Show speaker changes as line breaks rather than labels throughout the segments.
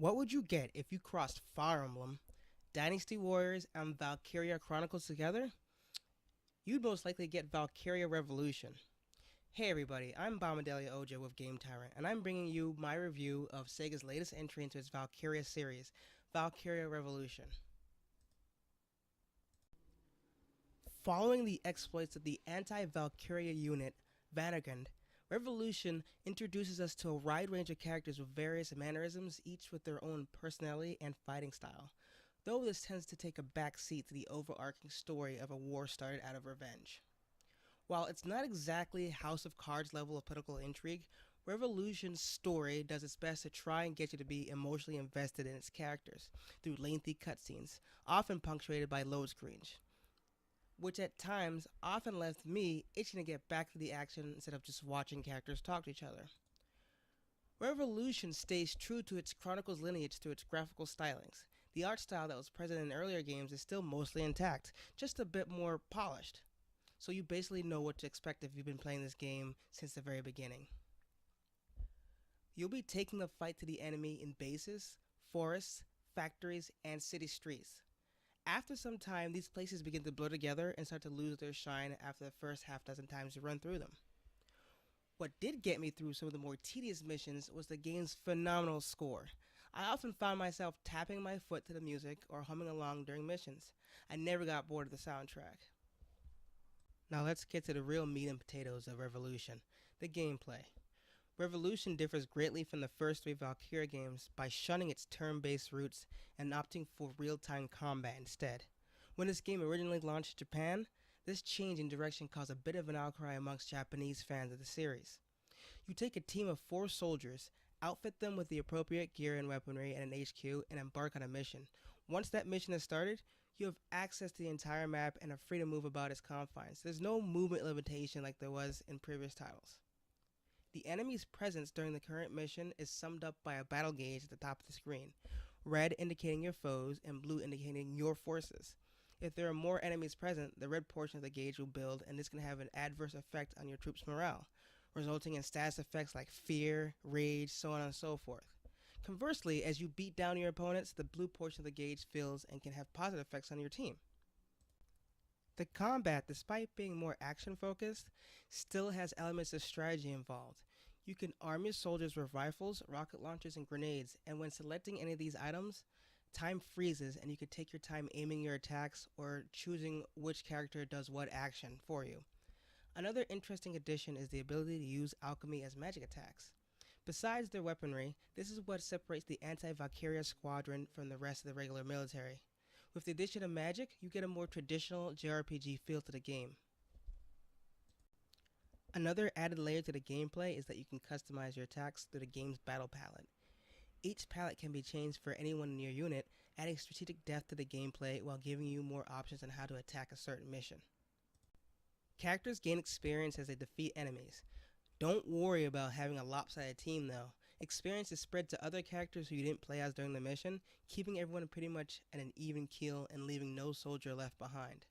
What would you get if you crossed Fire Emblem, Dynasty Warriors, and Valkyria Chronicles together? You'd most likely get Valkyria Revolution. Hey everybody, I'm Bami with GameTyrant, and I'm bringing you my review of Sega's latest entry into its Valkyria series, Valkyria Revolution. Following the exploits of the anti-Valkyria unit, Vanagund, Revolution introduces us to a wide range of characters with various mannerisms, each with their own personality and fighting style, though this tends to take a back seat to the overarching story of a war started out of revenge. While it's not exactly House of Cards level of political intrigue, Revolution's story does its best to try and get you to be emotionally invested in its characters through lengthy cutscenes, often punctuated by load screens, which at times often left me itching to get back to the action instead of just watching characters talk to each other. Revolution stays true to its Chronicles lineage through its graphical stylings. The art style that was present in earlier games is still mostly intact, just a bit more polished. So you basically know what to expect if you've been playing this game since the very beginning. You'll be taking the fight to the enemy in bases, forests, factories, and city streets. After some time, these places begin to blur together and start to lose their shine after the first half dozen times you run through them. What did get me through some of the more tedious missions was the game's phenomenal score. I often found myself tapping my foot to the music or humming along during missions. I never got bored of the soundtrack. Now let's get to the real meat and potatoes of Revolution, the gameplay. Revolution differs greatly from the first three Valkyria games by shunning its turn-based roots and opting for real-time combat instead. When this game originally launched in Japan, this change in direction caused a bit of an outcry amongst Japanese fans of the series. You take a team of 4 soldiers, outfit them with the appropriate gear and weaponry at an HQ, and embark on a mission. Once that mission has started, you have access to the entire map and are free to move about its confines. There's no movement limitation like there was in previous titles. The enemy's presence during the current mission is summed up by a battle gauge at the top of the screen, red indicating your foes and blue indicating your forces. If there are more enemies present, the red portion of the gauge will build, and this can have an adverse effect on your troops' morale, resulting in status effects like fear, rage, so on and so forth. Conversely, as you beat down your opponents, the blue portion of the gauge fills and can have positive effects on your team. The combat, despite being more action-focused, still has elements of strategy involved. You can arm your soldiers with rifles, rocket launchers, and grenades, and when selecting any of these items, time freezes and you can take your time aiming your attacks or choosing which character does what action for you. Another interesting addition is the ability to use alchemy as magic attacks. Besides their weaponry, this is what separates the anti-Valkyria squadron from the rest of the regular military. With the addition of magic, you get a more traditional JRPG feel to the game. Another added layer to the gameplay is that you can customize your attacks through the game's battle palette. Each palette can be changed for anyone in your unit, adding strategic depth to the gameplay while giving you more options on how to attack a certain mission. Characters gain experience as they defeat enemies. Don't worry about having a lopsided team though. Experience is spread to other characters who you didn't play as during the mission, keeping everyone pretty much at an even keel and leaving no soldier left behind.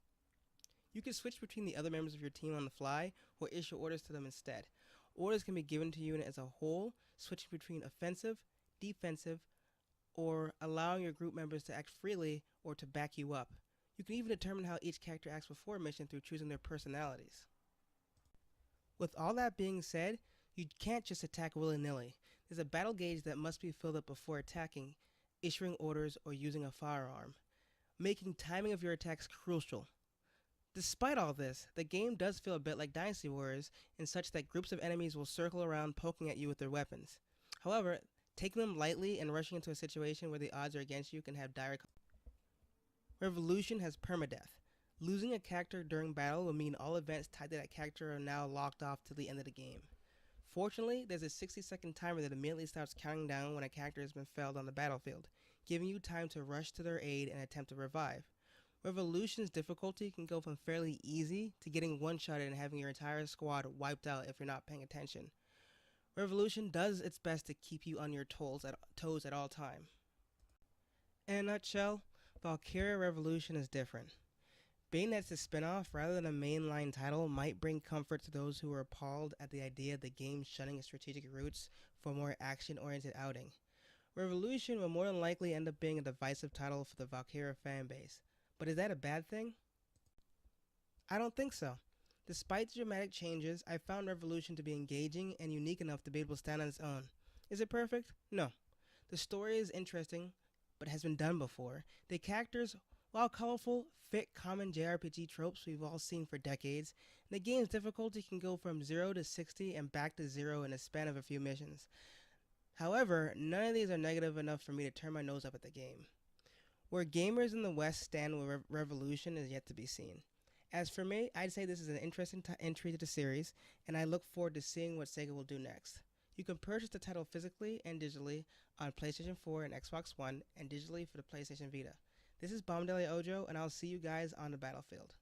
You can switch between the other members of your team on the fly or issue orders to them instead. Orders can be given to your unit as a whole, switching between offensive, defensive, or allowing your group members to act freely or to back you up. You can even determine how each character acts before a mission through choosing their personalities. With all that being said, you can't just attack willy-nilly. There's a battle gauge that must be filled up before attacking, issuing orders, or using a firearm, making timing of your attacks crucial. Despite all this, the game does feel a bit like Dynasty Warriors in such that groups of enemies will circle around poking at you with their weapons. However, taking them lightly and rushing into a situation where the odds are against you can have dire consequences. Revolution has permadeath. Losing a character during battle will mean all events tied to that character are now locked off till the end of the game. Fortunately, there's a 60-second timer that immediately starts counting down when a character has been felled on the battlefield, giving you time to rush to their aid and attempt to revive. Revolution's difficulty can go from fairly easy to getting one-shotted and having your entire squad wiped out if you're not paying attention. Revolution does its best to keep you on your toes at all time. In a nutshell, Valkyria Revolution is different. Being that it's a spin-off rather than a mainline title might bring comfort to those who are appalled at the idea of the game shunning its strategic roots for a more action-oriented outing. Revolution will more than likely end up being a divisive title for the Valkyria fanbase. But is that a bad thing? I don't think so. Despite the dramatic changes, I found Revolution to be engaging and unique enough to be able to stand on its own. Is it perfect? No. The story is interesting, but has been done before. The characters, while colorful, fit common JRPG tropes we've all seen for decades, and the game's difficulty can go from 0 to 60 and back to 0 in a span of a few missions. However, none of these are negative enough for me to turn my nose up at the game. Where gamers in the West stand with Revolution is yet to be seen. As for me, I'd say this is an interesting entry to the series, and I look forward to seeing what Sega will do next. You can purchase the title physically and digitally on PlayStation 4 and Xbox One, and digitally for the PlayStation Vita. This is Bami Ojo, and I'll see you guys on the battlefield.